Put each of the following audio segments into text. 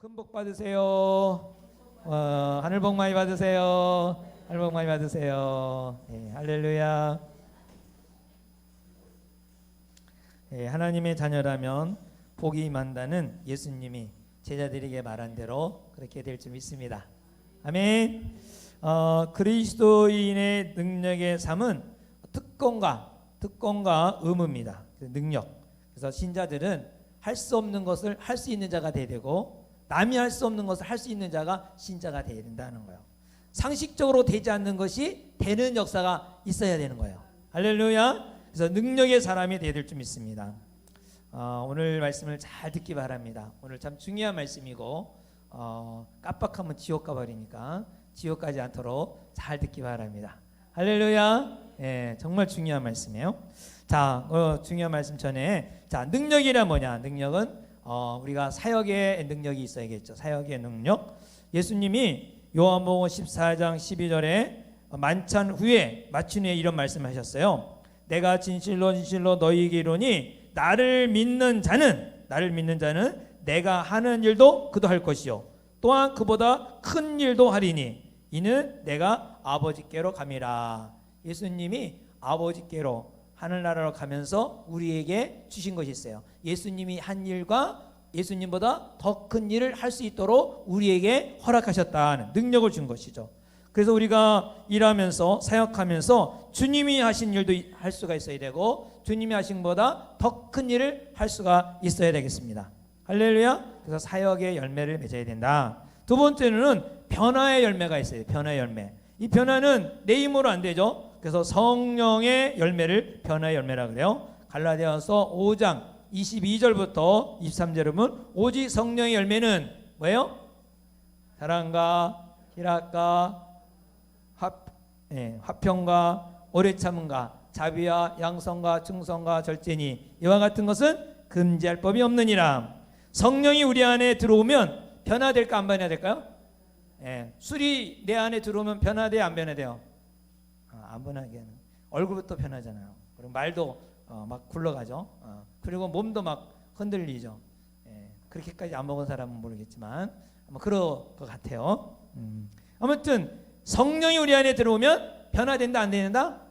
큰 복 받으세요. 하늘 복 많이 받으세요. 하늘 복 많이 받으세요. 할렐루야. 하나님의 자녀라면 복이 임한다는 예수님이 제자들에게 말한 대로 그렇게 될 줄 믿습니다. 아멘. 그리스도인의 능력의 삶은 특권과 의무입니다. 능력. 그래서 신자들은 할 수 없는 것을 할 수 있는 자가 돼야 되고, 남이 할 수 없는 것을 할 수 있는 자가 신자가 돼야 된다는 거예요. 상식적으로 되지 않는 것이 되는 역사가 있어야 되는 거예요. 할렐루야. 그래서 능력의 사람이 되어야 될 줄 믿습니다. 오늘 말씀을 잘 듣기 바랍니다. 오늘 참 중요한 말씀이고, 깜빡하면 지옥 가버리니까 지옥 가지 않도록 잘 듣기 바랍니다. 할렐루야. 정말 중요한 말씀이에요. 자, 중요한 말씀 전에, 자, 능력이란 뭐냐? 능력은 우리가 사역의 능력이 있어야겠죠. 사역의 능력. 예수님이 요한복음 14장 12절에 만찬 후에 마친 후에 이런 말씀하셨어요. 내가 진실로 진실로 너희에게 이르노니 나를 믿는 자는 내가 하는 일도 그도 할 것이요 또한 그보다 큰 일도 하리니 이는 내가 아버지께로 감이라. 예수님이 아버지께로 하늘나라로 가면서 우리에게 주신 것이 있어요. 예수님이 한 일과 예수님보다 더 큰 일을 할 수 있도록 우리에게 허락하셨다는 능력을 준 것이죠. 그래서 우리가 일하면서 사역하면서 주님이 하신 일도 할 수가 있어야 되고, 주님이 하신 것보다 더 큰 일을 할 수가 있어야 되겠습니다. 할렐루야. 그래서 사역의 열매를 맺어야 된다. 두 번째는 변화의 열매가 있어요. 변화의 열매. 이 변화는 내 힘으로 안 되죠. 그래서 성령의 열매를 변화의 열매라 그래요. 갈라디아서 5장 22절부터 23절에 보면 오직 성령의 열매는 뭐예요? 사랑과 희락과 화평과 오래 참음과 자비와 양성과 충성과 절제니 이와 같은 것은 금지할 법이 없느니라. 성령이 우리 안에 들어오면 변화될까 안 변화될까요? 술이 내 안에 들어오면 변화돼요 안 변화돼요? 안 변하게 얼굴부터 변하잖아요. 그리고 말도 막 굴러가죠. 그리고 몸도 막 흔들리죠. 그렇게까지 안 먹은 사람은 모르겠지만 아마 그럴 것 같아요. 아무튼 성령이 우리 안에 들어오면 변화된다 안 된다?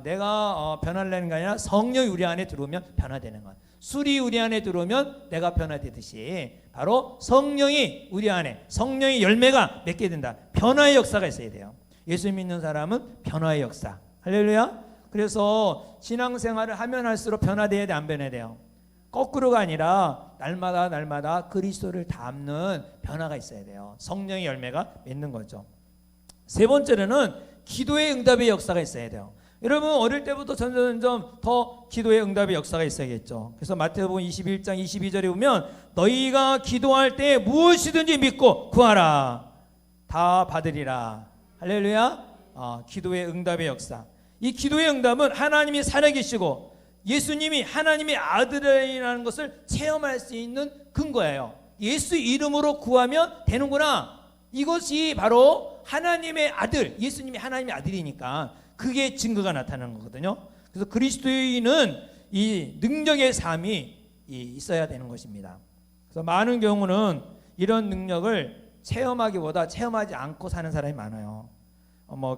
내가 변화되는 게 아니라 성령이 우리 안에 들어오면 변화되는 거야. 술이 우리 안에 들어오면 내가 변화되듯이 바로 성령이 우리 안에 성령의 열매가 맺게 된다. 변화의 역사가 있어야 돼요. 예수 믿는 사람은 변화의 역사. 할렐루야. 그래서 신앙생활을 하면 할수록 변화돼야 돼 안 변화돼요? 거꾸로가 아니라 날마다 그리스도를 닮는 변화가 있어야 돼요. 성령의 열매가 맺는 거죠. 세 번째로는 기도의 응답의 역사가 있어야 돼요. 여러분 어릴 때부터 점점 더 기도의 응답의 역사가 있어야겠죠. 그래서 마태복음 21장 22절에 보면 너희가 기도할 때 무엇이든지 믿고 구하라 다 받으리라. 할렐루야. 기도의 응답의 역사. 이 기도의 응답은 하나님이 살아계시고 예수님이 하나님의 아들이라는 것을 체험할 수 있는 근거예요. 예수 이름으로 구하면 되는구나. 이것이 바로 하나님의 아들, 예수님이 하나님의 아들이니까 그게 증거가 나타나는 거거든요. 그래서 그리스도인은 이 능력의 삶이 있어야 되는 것입니다. 그래서 많은 경우는 이런 능력을 체험하기보다 체험하지 않고 사는 사람이 많아요.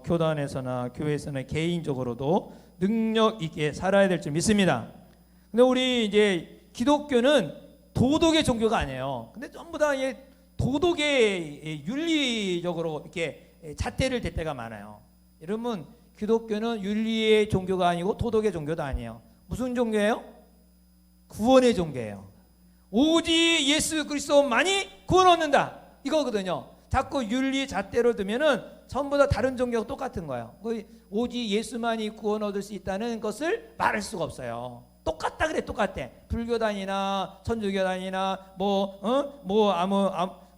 교단에서나 교회에서나 개인적으로도 능력 있게 살아야 될 줄 믿습니다. 근데 우리 이제 기독교는 도덕의 종교가 아니에요. 근데 전부 다 도덕의 윤리적으로 이렇게 잣대를 댈 때가 많아요. 여러분 기독교는 윤리의 종교가 아니고 도덕의 종교도 아니에요. 무슨 종교예요? 구원의 종교예요. 오직 예수 그리스도만이 구원 얻는다 이거거든요. 자꾸 윤리 잣대로 두면은 전부 다 다른 종교가 똑같은 거예요. 오직 예수만이 구원 얻을 수 있다는 것을 말할 수가 없어요. 똑같다 그래 똑같대. 불교단이나 천주교단이나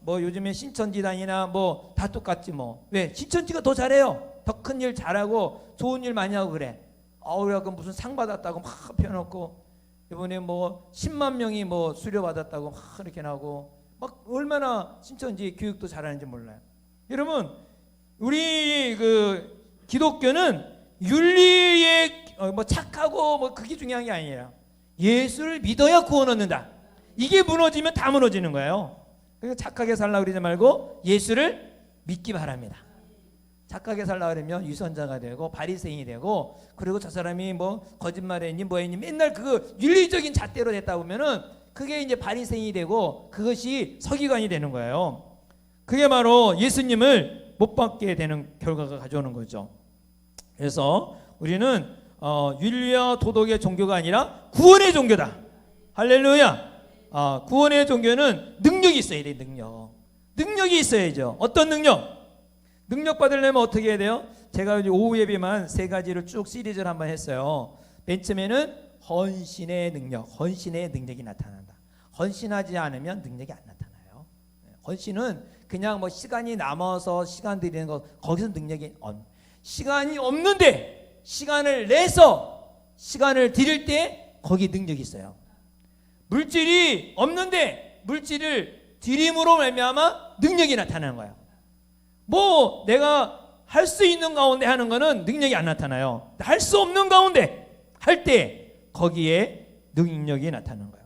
요즘에 신천지단이나 다 똑같지 뭐. 왜? 신천지가 더 잘해요. 더 큰 일 잘하고 좋은 일 많이 하고 그래. 그래갖고 무슨 상 받았다고 막 펴놓고 이번에 10만 명이 수료 받았다고 막 이렇게 나오고 막 얼마나 신천지 교육도 잘하는지 몰라요. 여러분 우리 기독교는 윤리에 착하고 그게 중요한 게 아니라 예수를 믿어야 구원 얻는다. 이게 무너지면 다 무너지는 거예요. 그러니까 착하게 살라고 그러지 말고 예수를 믿기 바랍니다. 착하게 살라 그러면 유선자가 되고 바리새인이 되고, 그리고 저 사람이 뭐 거짓말했니 뭐했니 맨날 그 윤리적인 잣대로 됐다 보면은 그게 이제 바리새인이 되고 그것이 서기관이 되는 거예요. 그게 바로 예수님을 못 받게 되는 결과가 가져오는 거죠. 그래서 우리는 윤리와 도덕의 종교가 아니라 구원의 종교다. 할렐루야. 구원의 종교는 능력이 있어야 돼. 능력이 있어야죠. 어떤 능력? 능력 받으려면 어떻게 해야 돼요? 제가 오후 예배만 3가지를 쭉 시리즈를 한번 했어요. 맨 처음에는 헌신의 능력이 나타난다. 헌신하지 않으면 능력이 안 나타나요. 헌신은 그냥 뭐 시간이 남아서 시간 들이는 거, 거기서 능력이 시간이 없는데 시간을 내서 시간을 드릴 때 거기 능력이 있어요. 물질이 없는데 물질을 드림으로 말미암아 능력이 나타나는 거예요. 뭐 내가 할 수 있는 가운데 하는 거는 능력이 안 나타나요. 할 수 없는 가운데 할 때 거기에 능력이 나타나는 거예요.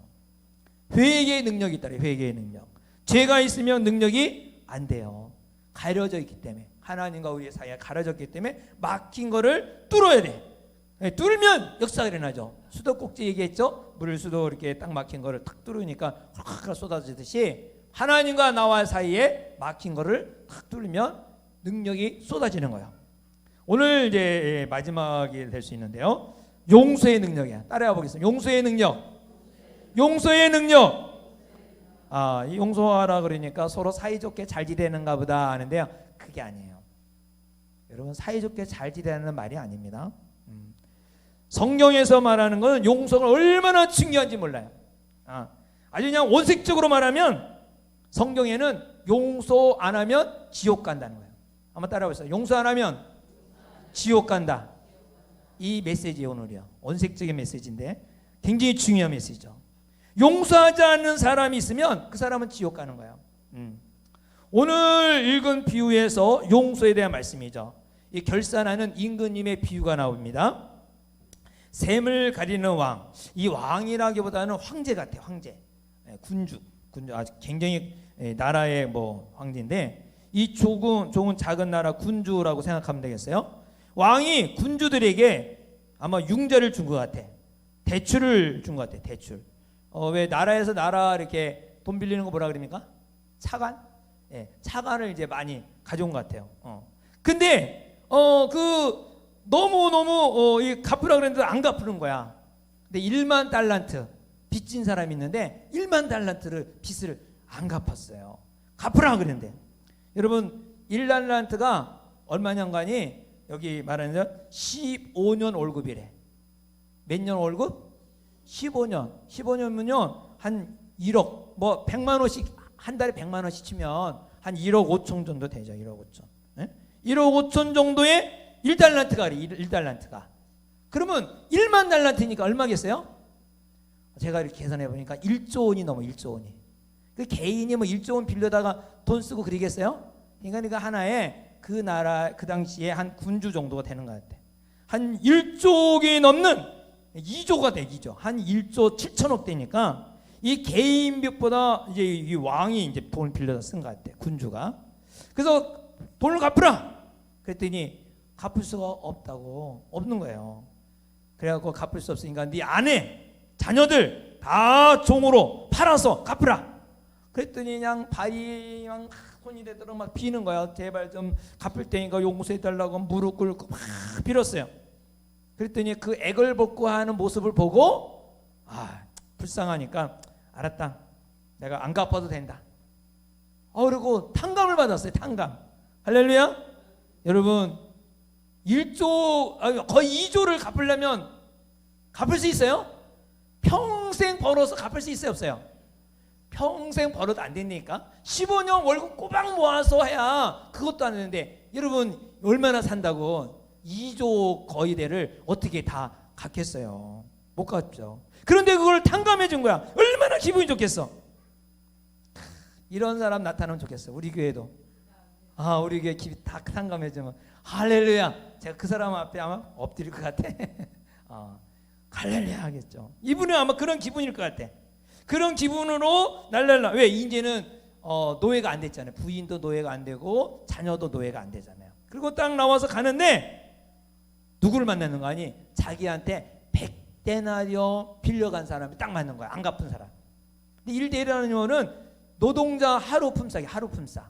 회개의 능력이 있다. 회개의 능력. 죄가 있으면 능력이 안 돼요. 가려져 있기 때문에, 하나님과 우리의 사이가 가려졌기 때문에 막힌 거를 뚫어야 돼. 뚫으면 역사가 일어나죠. 수도꼭지 얘기했죠. 물수도 이렇게 딱 막힌 거를 탁 뚫으니까 확 쏟아지듯이 하나님과 나와 사이에 막힌 거를 탁 뚫으면 능력이 쏟아지는 거예요. 오늘 이제 마지막이 될 수 있는데요. 용서의 능력이야. 따라해 보겠습니다. 용서의 능력. 이 용서하라 그러니까 서로 사이좋게 잘 지내는가 보다 하는데요. 그게 아니에요. 여러분, 사이좋게 잘 지내는 말이 아닙니다. 성경에서 말하는 것은 용서가 얼마나 중요한지 몰라요. 아주 그냥 원색적으로 말하면 성경에는 용서 안 하면 지옥 간다는 거예요. 한번 따라해 보세요. 용서 안 하면 지옥 간다. 이 메시지예요. 오늘이요. 원색적인 메시지인데 굉장히 중요한 메시지죠. 용서하지 않는 사람이 있으면 그 사람은 지옥 가는 거예요. 오늘 읽은 비유에서 용서에 대한 말씀이죠. 이 결산하는 임금님의 비유가 나옵니다. 샘을 가리는 왕. 이 왕이라기보다는 황제 같아요. 황제. 군주 아주 굉장히 나라의 뭐 황제인데, 이 좋은 작은 나라 군주라고 생각하면 되겠어요. 왕이 군주들에게 아마 융자를 준 것 같아. 대출을 준 것 같아. 대출. 왜 나라에서 나라 이렇게 돈 빌리는 거 뭐라 그럽니까? 차관? 차관을 이제 많이 가져온 것 같아요. 근데 너무 갚으라 그랬는데 안 갚는 거야. 근데 1만 달란트 빚진 사람이 있는데 1만 달란트를 빚을 안 갚았어요. 갚으라 그랬는데, 여러분 1달란트가 얼마냐간이 여기 말하는 15년 월급이래. 몇 년 월급? 15년. 15년이면요 한 1억, 뭐 100만 원씩, 한 달에 100만 원씩 치면 한 1억 5천 정도 되죠. 1억 5천. 1억 5천 정도의 1달란트가 1달란트가. 그러면 1만 달란트니까 얼마겠어요? 제가 이렇게 계산해 보니까 1조 원이 넘어. 1조 원이. 그 개인이 뭐 1조 원 빌려다가 돈 쓰고 그러겠어요? 그러니까 하나에 그 나라 그 당시에 한 군주 정도가 되는 것 같아. 한 1조억이 넘는 2조가 돼. 2조. 한 1조 7천억 되니까 이 개인 빚보다 이제 이 왕이 이제 돈을 빌려다 쓴 것 같아. 군주가. 그래서 돈을 갚으라. 그랬더니 갚을 수가 없는 거예요. 그래갖고 갚을 수 없으니까 네 아내, 자녀들 다 종으로 팔아서 갚으라. 그랬더니 그냥 발이 막 손이 되도록 막 비는 거야. 제발 좀 갚을 테니까 용서해달라고 무릎 꿇고 막 빌었어요. 그랬더니 그 애걸복구하는 모습을 보고 불쌍하니까 알았다. 내가 안 갚아도 된다. 그리고 탕감을 받았어요. 탕감. 할렐루야. 여러분 1조 거의 2조를 갚으려면 갚을 수 있어요? 평생 벌어서 갚을 수 있어요? 없어요? 평생 벌어도 안 되니까 15년 월급 꼬박 모아서 해야 그것도 안 되는데, 여러분 얼마나 산다고 2조 거의 대를 어떻게 다 갚겠어요? 못 갚죠. 그런데 그걸 탕감해 준 거야. 얼마나 기분이 좋겠어. 이런 사람 나타나면 좋겠어. 우리 교회도. 우리 교회 다 탕감해 주면 할렐루야. 제가 그 사람 앞에 아마 엎드릴 것 같아. 할렐루야 하겠죠. 이분은 아마 그런 기분일 것 같아. 그런 기분으로 날랄라. 왜? 이제는 노예가 안 됐잖아요. 부인도 노예가 안 되고 자녀도 노예가 안 되잖아요. 그리고 딱 나와서 가는데 누구를 만나는 거 아니? 자기한테 100데나리온 빌려간 사람이 딱 맞는 거야. 안 갚은 사람. 근데 1데나리온은 노동자 하루 품삯이 하루 품삯.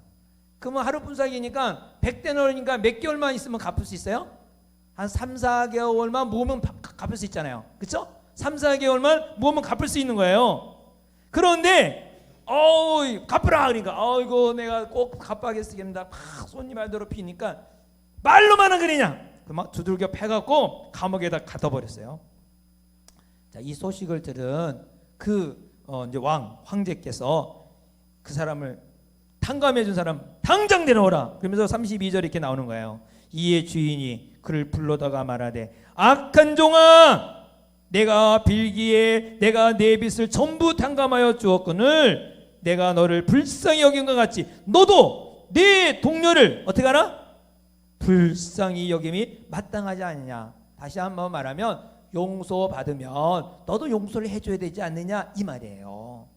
그러면 하루 품삯이니까 100데나리온이니까 몇 개월만 있으면 갚을 수 있어요? 한 3, 4개월만 모으면 갚을 수 있잖아요. 그렇죠? 3, 4개월만 모으면 갚을 수 있는 거예요. 그런데 갚으라 그러니까 이거 내가 꼭 갚아야겠습니다. 막 손님 말대로 피니까 말로만 그러냐? 막 두들겨 패갖고 감옥에다 가둬버렸어요. 자, 이 소식을 들은 이제 황제께서 그 사람을 탕감해준 사람 당장 데려오라. 그러면서 32절 이렇게 나오는 거예요. 이에 주인이 그를 불러다가 말하되 악한 종아, 내가 빌기에 내가 내 빚을 전부 탕감하여 주었거늘 내가 너를 불쌍히 여긴 것 같이 너도 네 동료를 어떻게 하나? 불쌍히 여김이 마땅하지 않느냐. 다시 한번 말하면 용서받으면 너도 용서를 해줘야 되지 않느냐 이 말이에요.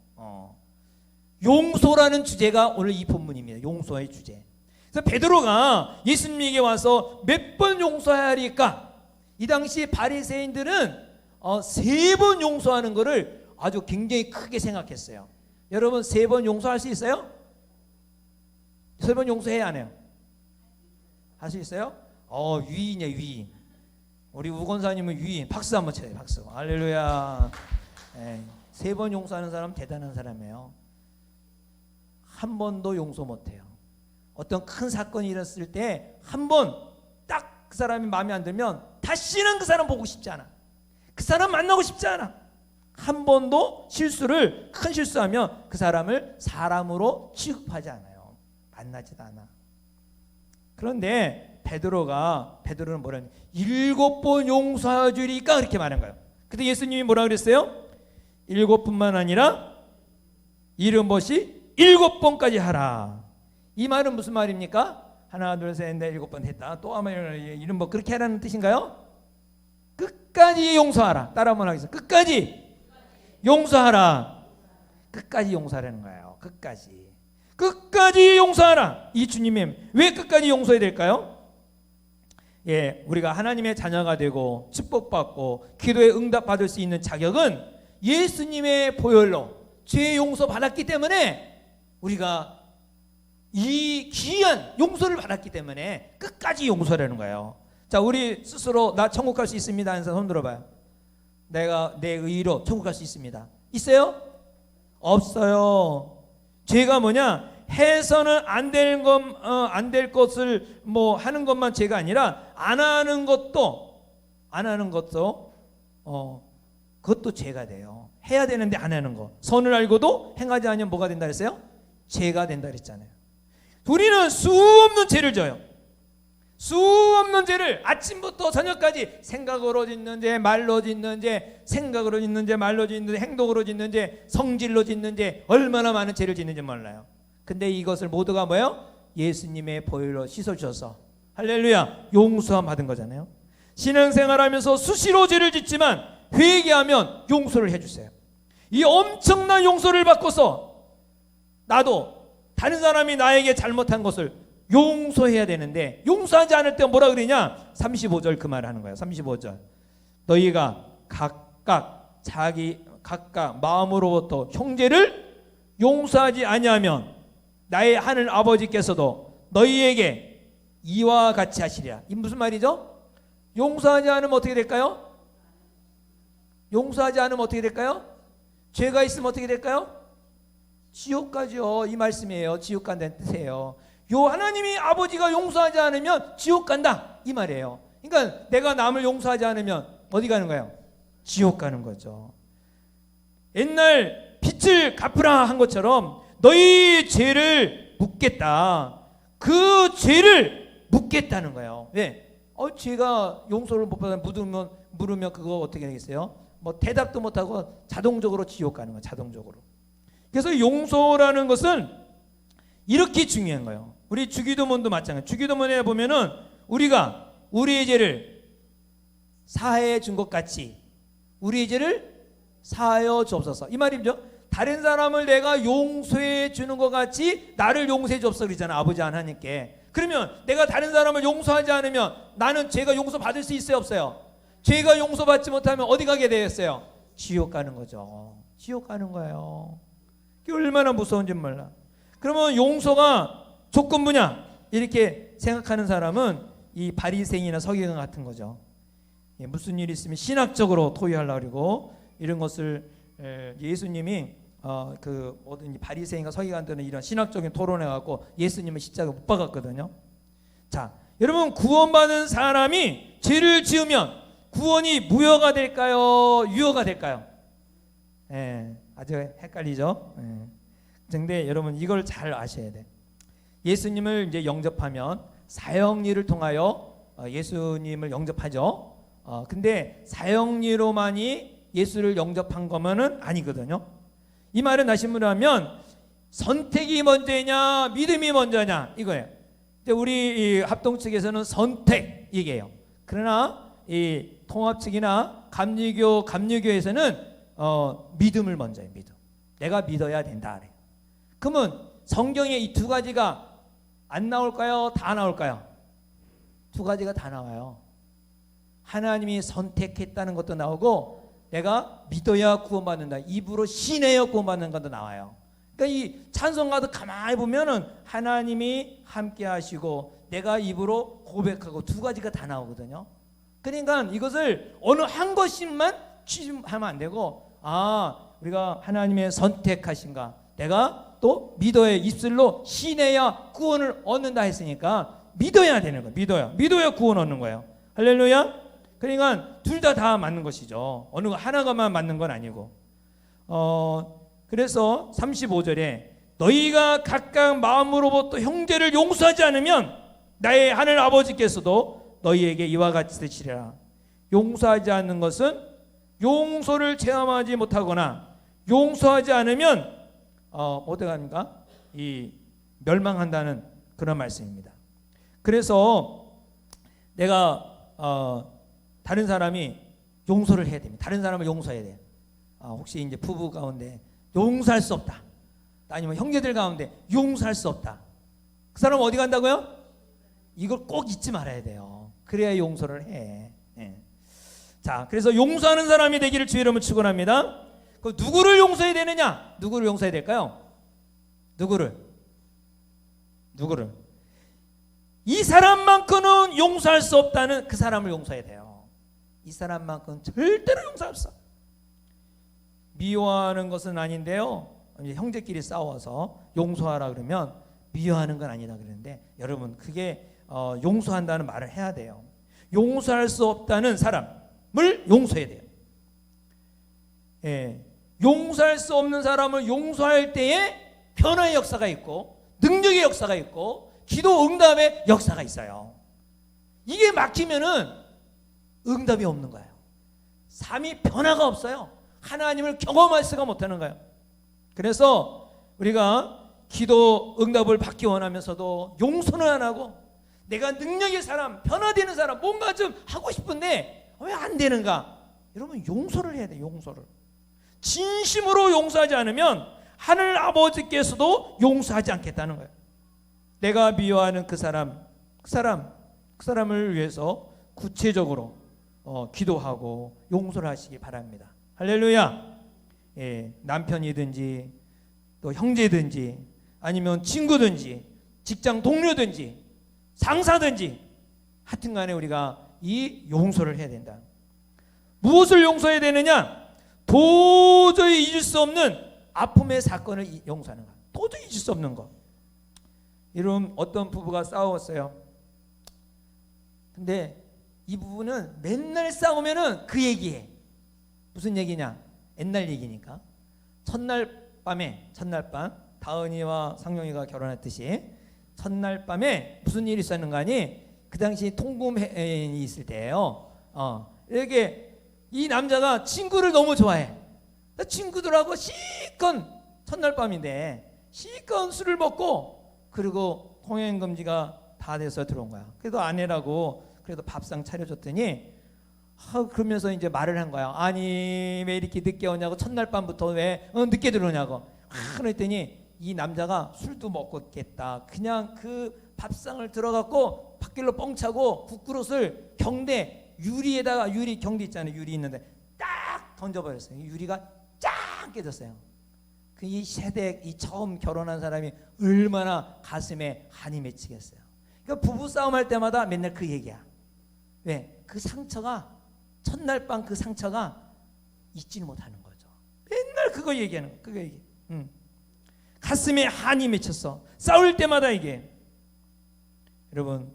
용서라는 주제가 오늘 이 본문입니다. 용서의 주제. 그래서 베드로가 예수님에게 와서 몇 번 용서해야 하리까? 이 당시 바리새인들은 3번 용서하는 것을 아주 굉장히 크게 생각했어요. 여러분 3번 용서할 수 있어요? 3번 용서해야 안 해요? 할 수 있어요? 위인이야 위인. 우리 우건사님은 위인. 박수 한번 쳐요. 박수. 할렐루야. 3번 용서하는 사람 대단한 사람이에요. 한 번도 용서 못해요. 어떤 큰 사건이 일어났을 때 한 번 딱 그 사람이 마음에 안 들면 다시는 그 사람 보고 싶지 않아. 그 사람 만나고 싶지 않아. 한 번도 큰 실수하면 그 사람을 사람으로 취급하지 않아요. 만나지도 않아. 그런데 베드로는 뭐라냐? 7번 용서해 주리까 그렇게 말한 거예요. 근데 예수님이 뭐라 그랬어요? 7뿐만 아니라 7번까지 하라. 이 말은 무슨 말입니까? 하나 둘 셋 넷 7번 했다. 또 아마 이런 뭐 그렇게 하라는 뜻인가요? 끝까지 용서하라. 따라 한번 하겠습니다. 끝까지 용서하라. 끝까지 용서하라는 거예요. 끝까지 용서하라. 이 주님이 왜 끝까지 용서해야 될까요? 우리가 하나님의 자녀가 되고 축복받고 기도에 응답받을 수 있는 자격은 예수님의 보혈로 죄 용서 받았기 때문에 우리가 이 귀한 용서를 받았기 때문에 끝까지 용서라는 거예요. 자, 우리 스스로 나 천국 갈 수 있습니다 해서 손 들어봐요. 내가 내 의로 천국 갈 수 있습니다. 있어요? 없어요. 죄가 뭐냐? 해서는 안 될 것을 뭐 하는 것만 죄가 아니라 안 하는 것도 그것도 죄가 돼요. 해야 되는데 안 하는 거. 선을 알고도 행하지 않으면 뭐가 된다 그랬어요? 죄가 된다 그랬잖아요. 우리는 수없는 죄를 져요. 수없는 죄를 아침부터 저녁까지 생각으로 짓는 죄, 말로 짓는 죄, 생각으로 짓는 죄, 말로 짓는 죄, 행동으로 짓는 죄, 성질로 짓는 죄, 얼마나 많은 죄를 짓는지 몰라요. 근데 이것을 모두가 뭐예요? 예수님의 보혈로 씻어주셔서 할렐루야 용서함 받은 거잖아요. 신앙생활하면서 수시로 죄를 짓지만 회개하면 용서를 해주세요. 이 엄청난 용서를 받고서 나도 다른 사람이 나에게 잘못한 것을 용서해야 되는데 용서하지 않을 때 뭐라 그러냐? 35절 그 말 하는 거예요. 35절 너희가 각각 마음으로부터 형제를 용서하지 아니하면 나의 하늘 아버지께서도 너희에게 이와 같이 하시리라. 이 무슨 말이죠? 용서하지 않으면 어떻게 될까요? 용서하지 않으면 어떻게 될까요? 죄가 있으면 어떻게 될까요? 지옥 가죠. 이 말씀이에요. 지옥 간다는 뜻이에요. 하나님이 아버지가 용서하지 않으면 지옥 간다 이 말이에요. 그러니까 내가 남을 용서하지 않으면 어디 가는 거예요? 지옥 가는 거죠. 옛날 빚을 갚으라 한 것처럼 너희 죄를 묻겠다. 그 죄를 묻겠다는 거예요. 왜? 죄가 용서를 못 받아 물으면 그거 어떻게 되겠어요? 뭐 대답도 못하고 자동적으로 지옥 가는 거예요. 자동적으로. 그래서 용서라는 것은 이렇게 중요한 거예요. 우리 주기도문도 마찬가지. 주기도문에 보면은 우리가 우리의 죄를 사해 준 것 같이 우리의 죄를 사하여 주옵소서. 이 말이죠. 다른 사람을 내가 용서해 주는 것 같이 나를 용서해 줬어 그러잖아, 아버지 하나님께. 그러면 내가 다른 사람을 용서하지 않으면 나는 죄가 용서받을 수 있어요, 없어요? 죄가 용서받지 못하면 어디 가게 되겠어요? 지옥 가는 거죠. 지옥 가는 거예요. 그게 얼마나 무서운지 몰라. 그러면 용서가 조건부냐 이렇게 생각하는 사람은 이 바리새인이나 서기관 같은 거죠. 무슨 일이 있으면 신학적으로 토의하려고 그러고 이런 것을 예수님이 그 모든 바리새인과 서기관들은 이런 신학적인 토론해 갖고 예수님을 십자가에 못 박았거든요. 자, 여러분 구원받은 사람이 죄를 지으면 구원이 무효가 될까요? 유효가 될까요? 아주 헷갈리죠. 근데 여러분 이걸 잘 아셔야 돼. 예수님을 이제 영접하면 사형리를 통하여 예수님을 영접하죠. 근데 사형리로만이 예수를 영접한 거면은 아니거든요. 이 말은 다시 말하면 선택이 먼저냐 믿음이 먼저냐 이거예요. 우리 합동 측에서는 선택 얘기해요. 그러나 이 통합 측이나 감리교에서는 믿음을 먼저 해요. 믿음. 내가 믿어야 된다. 그러면 성경에 이 두 가지가 안 나올까요? 다 나올까요? 두 가지가 다 나와요. 하나님이 선택했다는 것도 나오고 내가 믿어야 구원받는다. 입으로 신뢰하여 구원받는 것도 나와요. 그러니까 이 찬송가도 가만히 보면은 하나님이 함께 하시고 내가 입으로 고백하고 두 가지가 다 나오거든요. 그러니까 이것을 어느 한 것씩만 취하면 안 되고 우리가 하나님의 선택하신가 내가 또 믿어야 입술로 신뢰야 구원을 얻는다 했으니까 믿어야 되는 거예요. 믿어야 구원 얻는 거예요. 할렐루야. 그러니까 둘 다 맞는 것이죠. 어느 하나가만 맞는 건 아니고. 그래서 35절에 너희가 각각 마음으로부터 형제를 용서하지 않으면 나의 하늘 아버지께서도 너희에게 이와 같이 되시리라. 용서하지 않는 것은 용서를 체험하지 못하거나 용서하지 않으면 어떡합니까? 이 멸망한다는 그런 말씀입니다. 그래서 내가 다른 사람이 용서를 해야 됩니다. 다른 사람을 용서해야 돼요. 혹시 이제 부부 가운데 용서할 수 없다. 아니면 형제들 가운데 용서할 수 없다. 그 사람 어디 간다고요? 이걸 꼭 잊지 말아야 돼요. 그래야 용서를 해. 자, 그래서 용서하는 사람이 되기를 주의 이름으로 축원합니다. 그 누구를 용서해야 되느냐? 누구를 용서해야 될까요? 누구를? 이 사람만큼은 용서할 수 없다는 그 사람을 용서해야 돼요. 이 사람만큼은 절대로 용서할 수 없어. 미워하는 것은 아닌데요. 형제끼리 싸워서 용서하라 그러면 미워하는 건 아니다 그러는데 여러분 그게 용서한다는 말을 해야 돼요. 용서할 수 없다는 사람을 용서해야 돼요. 용서할 수 없는 사람을 용서할 때에 변화의 역사가 있고 능력의 역사가 있고 기도 응답의 역사가 있어요. 이게 막히면은 응답이 없는 거예요. 삶이 변화가 없어요. 하나님을 경험할 수가 못하는 거예요. 그래서 우리가 기도 응답을 받기 원하면서도 용서는 안 하고 내가 능력의 사람, 변화되는 사람 뭔가 좀 하고 싶은데 왜 안 되는가? 여러분 용서를 해야 돼요. 용서를. 진심으로 용서하지 않으면 하늘 아버지께서도 용서하지 않겠다는 거예요. 내가 미워하는 그 사람을 위해서 구체적으로 기도하고 용서를 하시기 바랍니다. 할렐루야. 남편이든지 또 형제든지 아니면 친구든지 직장 동료든지 상사든지 하여튼간에 우리가 이 용서를 해야 된다. 무엇을 용서해야 되느냐? 도저히 잊을 수 없는 아픔의 사건을 용서하는 것. 도저히 잊을 수 없는 것. 이런 어떤 부부가 싸웠어요. 근데 이 부부는 맨날 싸우면은 그 얘기해. 무슨 얘기냐? 옛날 얘기니까. 첫날 밤 다은이와 상용이가 결혼했듯이 첫날 밤에 무슨 일이 있었는가 하니 그 당시 통금회인이 있을 때예요. 이렇게 이 남자가 친구를 너무 좋아해. 친구들하고 실컷 첫날 밤인데 실컷 술을 먹고 그리고 통행금지가 다 돼서 들어온 거야. 그래도 아내라고 그래도 밥상 차려줬더니 그러면서 이제 말을 한 거야. 아니 왜 이렇게 늦게 오냐고, 첫날 밤부터 왜 늦게 들어오냐고. 그랬더니 이 남자가 술도 먹고 있겠다. 그냥 그 밥상을 들어갖고 밭길로 뻥 차고 국그릇을 경대 유리에다가, 유리 경대 있잖아요. 유리 있는데 딱 던져버렸어요. 유리가 쫙 깨졌어요. 그 이 세대, 이 처음 결혼한 사람이 얼마나 가슴에 한이 맺히겠어요. 그러니까 부부 싸움 할 때마다 맨날 그 얘기야. 왜? 그 상처가, 첫날 밤 그 상처가 잊지는 못하는 거죠. 맨날 그거 얘기하는 거. 그거 얘기. 가슴에 한이 맺혔어. 싸울 때마다 이게. 여러분,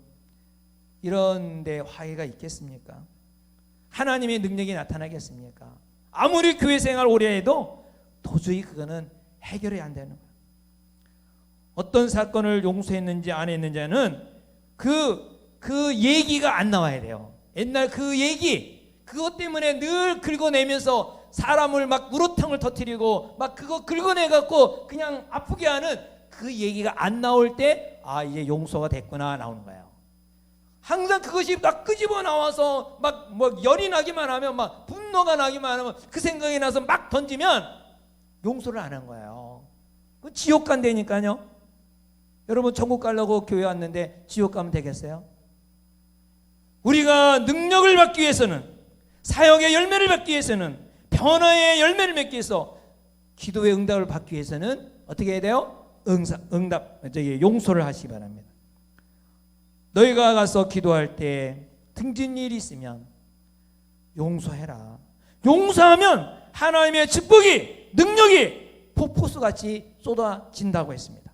이런데 화해가 있겠습니까? 하나님의 능력이 나타나겠습니까? 아무리 교회 생활 오래 해도 도저히 그거는 해결이 안 되는 거예요. 어떤 사건을 용서했는지 안 했는지는 그 얘기가 안 나와야 돼요. 옛날 그 얘기, 그것 때문에 늘 긁어내면서 사람을 막 우로탕을 터뜨리고 막 그거 긁어내갖고 그냥 아프게 하는 그 얘기가 안 나올 때, 아, 이제 용서가 됐구나 나오는 거예요. 항상 그것이 막 끄집어 나와서 막 뭐 열이 나기만 하면, 막 분노가 나기만 하면, 그 생각이 나서 막 던지면 용서를 안 한 거예요. 그 지옥 간다니까요. 여러분, 천국 가려고 교회 왔는데 지옥 가면 되겠어요? 우리가 능력을 받기 위해서는, 사역의 열매를 받기 위해서는, 변화의 열매를 맺기 위해서, 기도의 응답을 받기 위해서는 어떻게 해야 돼요? 용서를 하시기 바랍니다. 너희가 가서 기도할 때 등진 일이 있으면 용서해라. 용서하면 하나님의 축복이, 능력이 폭포수같이 쏟아진다고 했습니다.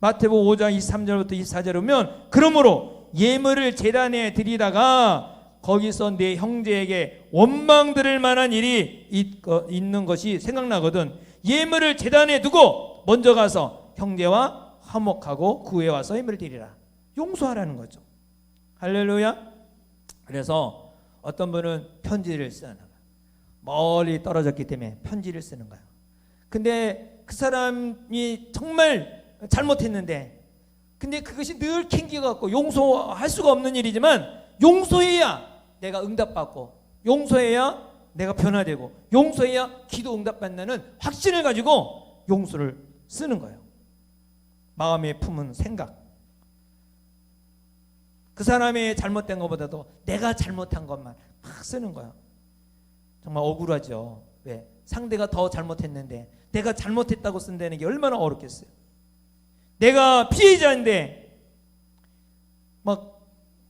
마태복음 5장 23절부터 24절에 보면, 그러므로 예물을 제단에 드리다가 거기서 내 형제에게 원망 들을 만한 일이 있는 것이 생각나거든 예물을 제단에 두고 먼저 가서 형제와 화목하고 그 후에 와서 예물을 드리라. 용서하라는 거죠. 할렐루야. 그래서 어떤 분은 편지를 쓰는 거예요. 멀리 떨어졌기 때문에 편지를 쓰는 거예요. 근데 그 사람이 정말 잘못했는데, 근데 그것이 늘 캥기갖고 용서할 수가 없는 일이지만, 용서해야 내가 응답받고, 용서해야 내가 변화되고, 용서해야 기도 응답받는 확신을 가지고 용서를 쓰는 거예요. 마음에 품은 생각, 그 사람의 잘못된 것보다도 내가 잘못한 것만 막 쓰는 거예요. 정말 억울하죠. 왜? 상대가 더 잘못했는데 내가 잘못했다고 쓴다는 게 얼마나 어렵겠어요. 내가 피해자인데 막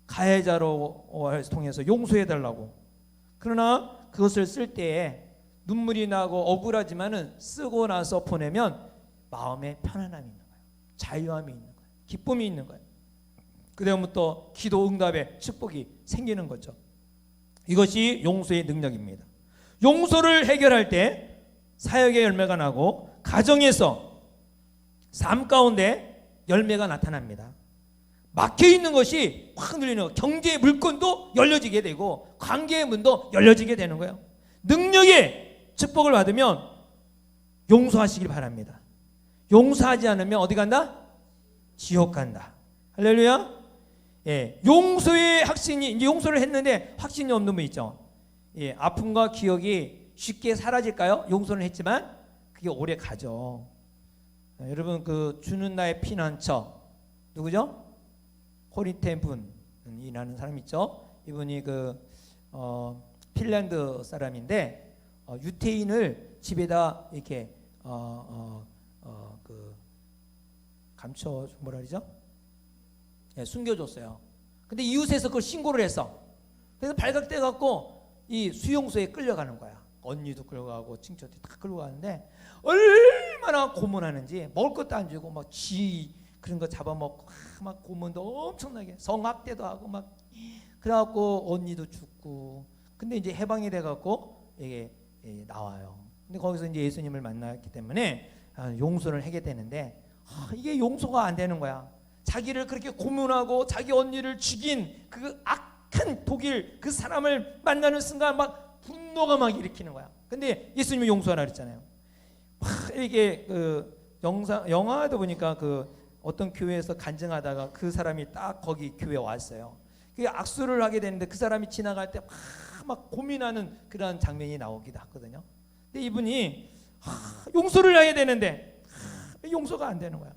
가해자로 통해서 용서해달라고. 그러나 그것을 쓸 때에 눈물이 나고 억울하지만은 쓰고 나서 보내면 마음에 편안함이 있는 거예요. 자유함이 있는 거예요. 기쁨이 있는 거예요. 그 다음부터 기도 응답의 축복이 생기는 거죠. 이것이 용서의 능력입니다. 용서를 해결할 때 사역의 열매가 나고, 가정에서 삶 가운데 열매가 나타납니다. 막혀있는 것이 확 늘리는 거예요. 경제의 물건도 열려지게 되고 관계의 문도 열려지게 되는 거예요. 능력의 축복을 받으면 용서하시길 바랍니다. 용서하지 않으면 어디 간다? 지옥 간다. 할렐루야. 예, 용서의 확신이, 이제 용서를 했는데 확신이 없는 분 있죠. 예, 아픔과 기억이 쉽게 사라질까요? 용서는 했지만 그게 오래 가죠. 여러분, 그 주는 나의 피난처 누구죠? 코리텐 분이라는 사람 있죠. 이분이 핀란드 사람인데 유태인을 집에다 이렇게 감춰, 뭐라 그러죠? 예, 숨겨줬어요. 근데 이웃에서 그걸 신고를 했어. 그래서 발각돼 갖고 이 수용소에 끌려가는 거야. 언니도 끌려가고 친척도 다 끌려가는데 얼마나 고문하는지, 먹을 것도 안 주고 막 그런 거 잡아먹고 막 고문도 엄청나게, 성학대도 하고 막, 그래갖고 언니도 죽고. 근데 이제 해방이 돼갖고 이게 나와요. 근데 거기서 이제 예수님을 만났기 때문에 용서를 하게 되는데, 이게 용서가 안 되는 거야. 자기를 그렇게 고문하고 자기 언니를 죽인 그 악한 독일 그 사람을 만나는 순간 막 분노가 막 일으키는 거야. 근데 예수님이 용서하라 그랬잖아요. 이게 영화도 보니까 어떤 교회에서 간증하다가 그 사람이 딱 거기 교회에 왔어요. 그 악수를 하게 되는데 그 사람이 지나갈 때 막 고민하는 그런 장면이 나오기도 하거든요. 근데 이분이 용서를 해야 되는데 용서가 안 되는 거야.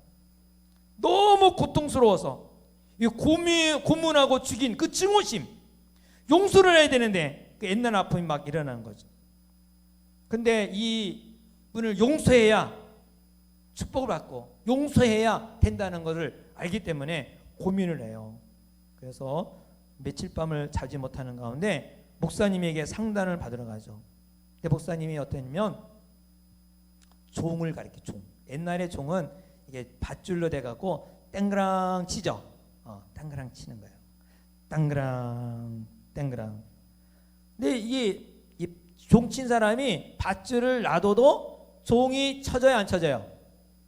너무 고통스러워서 이 고문하고 죽인 그 증오심, 용서를 해야 되는데 그 옛날 아픔이 막 일어나는 거죠. 근데 이 분을 용서해야 축복을 받고 용서해야 된다는 것을 알기 때문에 고민을 해요. 그래서 며칠 밤을 자지 못하는 가운데 목사님에게 상담을 받으러 가죠. 근데 목사님이 어땠냐면 종을 가리켜. 종. 옛날에 종은 이게 밧줄로 돼갖고 땡그랑 치죠. 땡그랑 치는 거예요. 땡그랑 땡그랑. 근데 이게 종 친 사람이 밧줄을 놔둬도 종이 쳐져요, 안 쳐져요?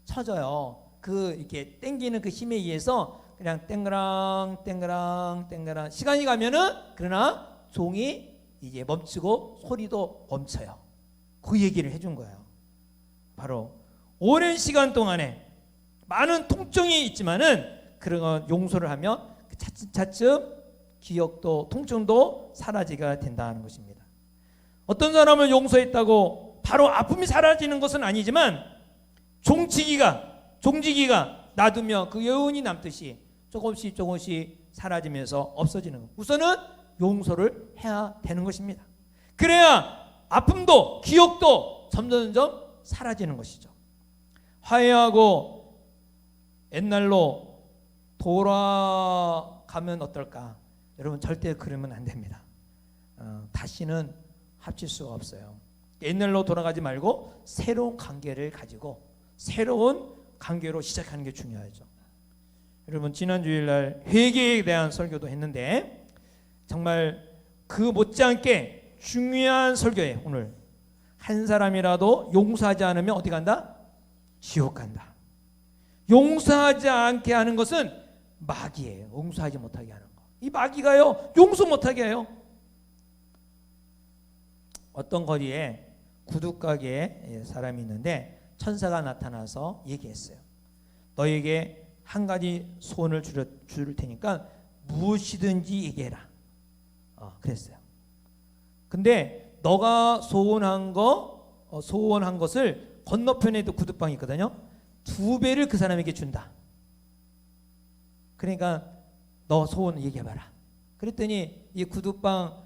쳐져요. 그 이렇게 땡기는 그 힘에 의해서 그냥 땡그랑 땡그랑 땡그랑 시간이 가면은 그러나 종이 이제 멈추고 소리도 멈춰요. 그 얘기를 해준 거예요. 바로 오랜 시간 동안에 많은 통증이 있지만은 그런 건 용서를 하면 차츰 기억도 통증도 사라지게 된다는 것입니다. 어떤 사람을 용서했다고 바로 아픔이 사라지는 것은 아니지만 종지기가 놔두면 그 여운이 남듯이 조금씩 사라지면서 없어지는 것. 우선은 용서를 해야 되는 것입니다. 그래야 아픔도 기억도 점점 사라지는 것이죠. 화해하고 옛날로 돌아가면 어떨까? 여러분 절대 그러면 안 됩니다. 다시는 합칠 수가 없어요. 옛날로 돌아가지 말고 새로운 관계를 가지고 새로운 관계로 시작하는 게 중요하죠. 여러분 지난 주일날 회개에 대한 설교도 했는데 정말 그 못지않게 중요한 설교예요. 오늘 한 사람이라도 용서하지 않으면 어디 간다? 지옥 간다. 용서하지 않게 하는 것은 마귀예요. 용서하지 못하게 하는 거. 이 마귀가요 용서 못하게 해요. 어떤 거리에 구두가게에 사람이 있는데 천사가 나타나서 얘기했어요. 너에게 한 가지 소원을 줄 테니까 무엇이든지 얘기해라. 그랬어요. 근데 너가 소원한 것을 건너편에도 구두방이 있거든요. 2배를 그 사람에게 준다. 그러니까 너 소원 얘기해봐라. 그랬더니 이 구두방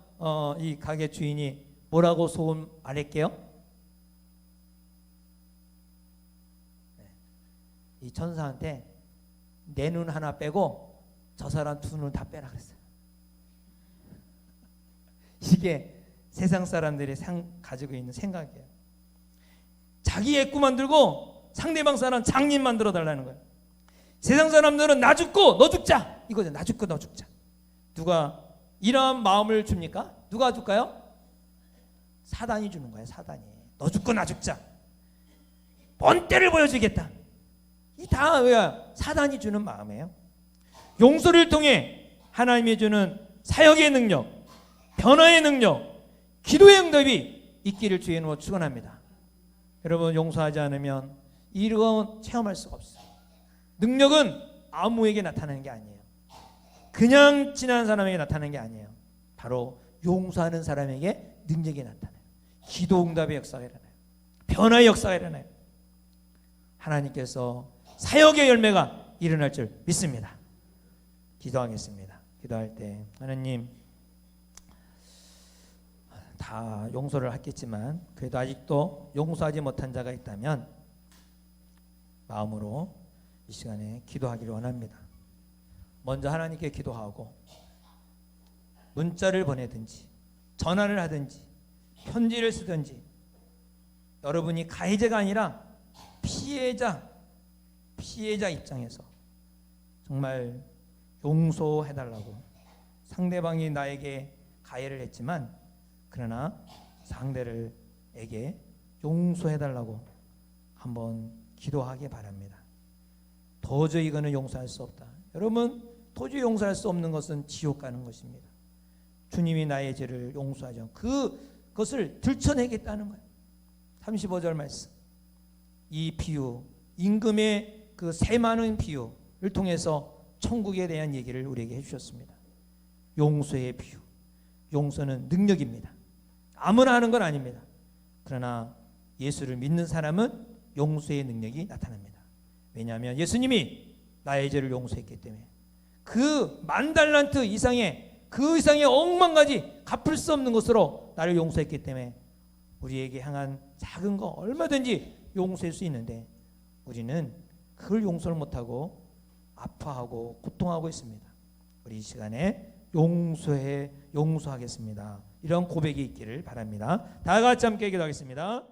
이 가게 주인이 뭐라고 소원 말할게요? 이 천사한테 내 눈 하나 빼고 저 사람 2눈 다 빼라 그랬어요. 이게 세상 사람들이 가지고 있는 생각이에요. 자기 애꾸 만들고 상대방 사람 장님 만들어 달라는 거예요. 세상 사람들은 나 죽고 너 죽자 이거죠. 나 죽고 너 죽자. 누가 이러한 마음을 줍니까? 누가 줄까요? 사단이 주는 거예요. 사단이. 너 죽고 나 죽자. 본때를 보여주겠다. 이 다 사단이 주는 마음이에요. 용서를 통해 하나님이 주는 사역의 능력, 변화의 능력, 기도의 응답이 있기를 주의 이름으로 축원합니다. 여러분 용서하지 않으면 이런 체험할 수가 없어요. 능력은 아무에게 나타나는 게 아니에요. 그냥 지난 사람에게 나타나는 게 아니에요. 바로 용서하는 사람에게 능력이 나타나요. 기도 응답의 역사가 일어나요. 변화의 역사가 일어나요. 하나님께서 사역의 열매가 일어날 줄 믿습니다. 기도하겠습니다. 기도할 때 하나님 다 용서를 했겠지만 그래도 아직도 용서하지 못한 자가 있다면 마음으로 이 시간에 기도하기를 원합니다. 먼저 하나님께 기도하고 문자를 보내든지 전화를 하든지 편지를 쓰든지 여러분이 가해자가 아니라 피해자 입장에서 정말 용서해달라고 상대방이 나에게 가해를 했지만 그러나 상대에게 용서해달라고 한번 기도하기 바랍니다. 도저히 이거는 용서할 수 없다. 여러분 도저히 용서할 수 없는 것은 지옥 가는 것입니다. 주님이 나의 죄를 용서하죠. 그것을 들춰내겠다는 거예요. 35절 말씀. 이 비유, 임금의 그 세 많은 비유를 통해서 천국에 대한 얘기를 우리에게 해주셨습니다. 용서의 비유. 용서는 능력입니다. 아무나 하는 건 아닙니다. 그러나 예수를 믿는 사람은 용서의 능력이 나타납니다. 왜냐하면 예수님이 나의 죄를 용서했기 때문에, 그 10,000달란트 이상의 그 이상의 억만 가지 갚을 수 없는 것으로 나를 용서했기 때문에 우리에게 향한 작은 거 얼마든지 용서할 수 있는데, 우리는 그걸 용서를 못하고 아파하고 고통하고 있습니다. 우리 이 시간에 용서하겠습니다. 이런 고백이 있기를 바랍니다. 다 같이 함께 기도하겠습니다.